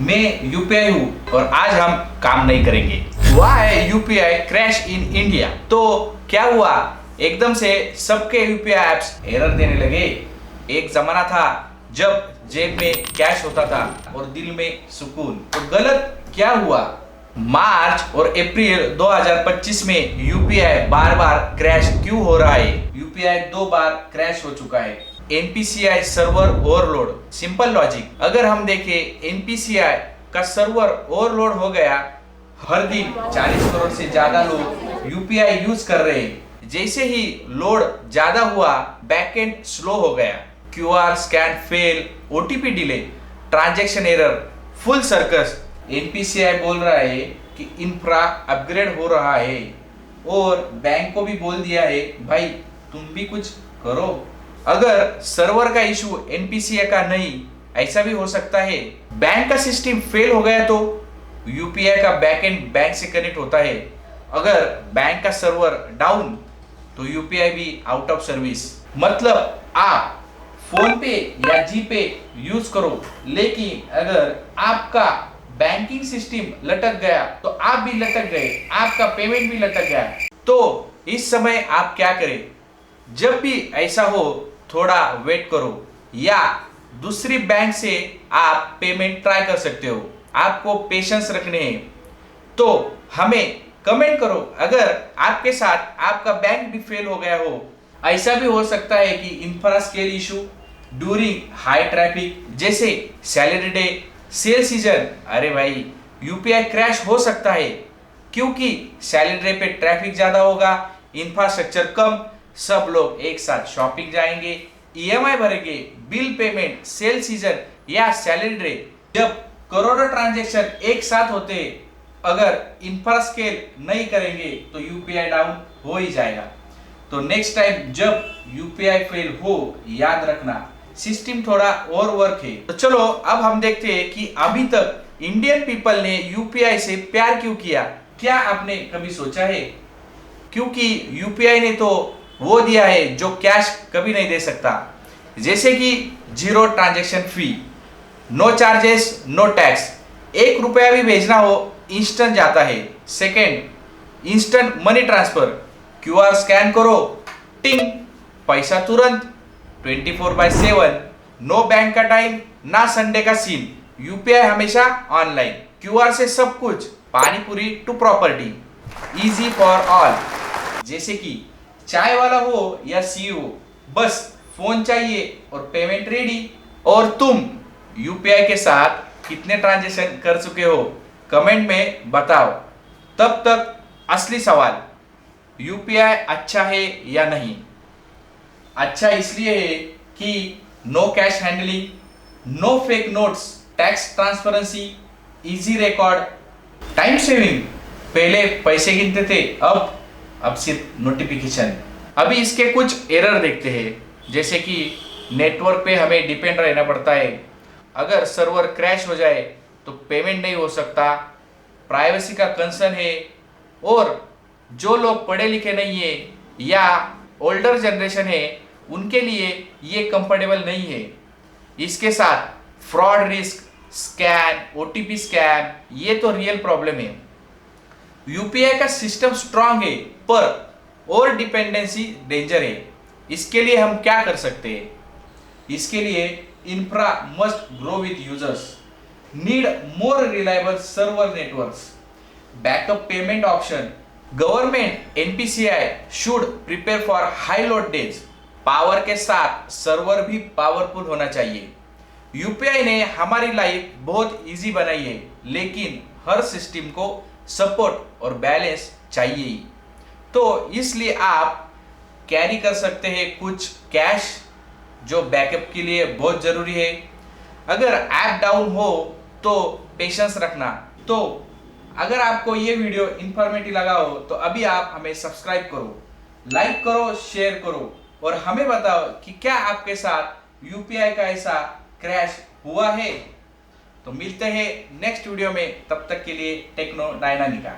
मैं यूपीआई हूँ और आज हम काम नहीं करेंगे। Why UPI crash in India? तो क्या हुआ, एकदम से सबके यूपीआई एप्स एरर देने लगे। एक जमाना था जब जेब में कैश होता था और दिल में सुकून। तो गलत क्या हुआ? मार्च और अप्रैल 2025 में यूपीआई बार बार क्रैश क्यों हो रहा है? यूपीआई 2 बार क्रैश हो चुका है। NPCI server overload. Simple logic, अगर हम देखें एनपीसीआई का सर्वर ओवरलोड हो गया, हर दिन 40 करोड़ से ज्यादा लोग यूपीआई यूज कर रहे हैं। जैसे ही लोड ज्यादा हुआ, बैकएंड स्लो हो गया, QR scan fail, OTP delay, transaction error, full circus. NPCI बोल रहा है कि इंफ्रा अपग्रेड हो रहा है और बैंक को भी बोल दिया है भाई तुम भी कुछ करो। अगर सर्वर का इशू एनपीसीआई का नहीं, ऐसा भी हो सकता है बैंक का सिस्टम फेल हो गया तो यूपीआई का बैकएंड बैंक से कनेक्ट होता है। अगर बैंक का सर्वर डाउन तो यूपीआई भी आउट ऑफ सर्विस। मतलब आप फोन पे या जीपे यूज करो, लेकिन अगर आपका बैंकिंग सिस्टम लटक गया तो आप भी लटक गए, आपका पेमेंट भी लटक गया। तो इस समय आप क्या करें? जब भी ऐसा हो थोड़ा वेट करो या दूसरी बैंक से आप पेमेंट ट्राई कर सकते हो। आपको पेशेंस रखने हैं। तो हमें कमेंट करो अगर आपके साथ आपका बैंक भी फेल हो गया हो। ऐसा भी हो सकता है कि infra scale issue during high traffic, जैसे सैलरी डे, सेल सीजन। अरे भाई, यूपीआई क्रैश हो सकता है क्योंकि सैलरी डे पे ट्रैफिक ज्यादा होगा, इंफ्रास्ट्रक्चर कम, सब लोग एक साथ शॉपिंग जाएंगे, ईएमआई भरेंगे, बिल पेमेंट, सेल सीजन या सैलरी डे। जब करोड़ों ट्रांजैक्शन एक साथ होते, अगर इंफ्रा स्केल नहीं करेंगे तो यूपीआई डाउन हो ही जाएगा। तो नेक्स्ट टाइम जब यूपीआई फेल हो, याद रखना सिस्टम थोड़ा और वर्क है। तो चलो अब हम देखते हैं कि अभी तक इंडियन पीपल ने यूपीआई से प्यार क्यों किया। क्या आपने कभी सोचा है? क्योंकि यूपीआई ने तो वो दिया है जो कैश कभी नहीं दे सकता, जैसे कि 0 transaction fee, no charges, no tax. 1 रुपया भी भेजना हो इंस्टेंट जाता है। Second, instant money transfer, QR scan करो, टिंग, पैसा तुरंत, 24/7, नो बैंक का टाइम, ना संडे का सीन। यूपीआई हमेशा ऑनलाइन, क्यूआर से सब कुछ, pani puri to property, easy for all. जैसे कि चाय वाला हो या सीईओ, बस फोन चाहिए और पेमेंट रेडी। और तुम यूपीआई के साथ कितने ट्रांजैक्शन कर चुके हो, कमेंट में बताओ। तब तक असली सवाल, यूपीआई अच्छा है या नहीं? अच्छा इसलिए है कि no cash handling, no fake notes, tax transparency, easy record, time saving. पहले पैसे गिनते थे, अब सिर्फ नोटिफिकेशन। अभी इसके कुछ एरर देखते हैं, जैसे कि नेटवर्क पे हमें डिपेंड रहना पड़ता है। अगर सर्वर क्रैश हो जाए तो पेमेंट नहीं हो सकता, प्राइवेसी का कंसर्न है। और जो लोग पढ़े लिखे नहीं है या ओल्डर जनरेशन है, उनके लिए ये कंफर्टेबल नहीं है। इसके साथ fraud risk, scam, OTP scam, ये तो रियल प्रॉब्लम है। यूपीआई का सिस्टम स्ट्रांग है पर और डिपेंडेंसी डेंजर है। इसके लिए हम क्या कर सकते हैं? इसके लिए infra must grow with users, need more reliable server networks, backup payment option, government NPCI should prepare for high load days. Power के साथ सर्वर भी पावरफुल होना चाहिए। यूपीआई ने हमारी लाइफ बहुत इजी बनाई है, लेकिन हर सिस्टम को सपोर्ट और बैलेंस चाहिए ही। तो इसलिए आप कैरी कर सकते हैं कुछ कैश, जो बैकअप के लिए बहुत जरूरी है। अगर ऐप डाउन हो तो पेशेंस रखना। तो अगर आपको ये वीडियो इंफॉर्मेटिव लगा हो तो अभी आप हमें सब्सक्राइब करो, लाइक करो, शेयर करो और हमें बताओ कि क्या आपके साथ यूपीआई का ऐसा क्रैश हुआ है। तो मिलते हैं नेक्स्ट वीडियो में, तब तक के लिए टेक्नो डायनामिका।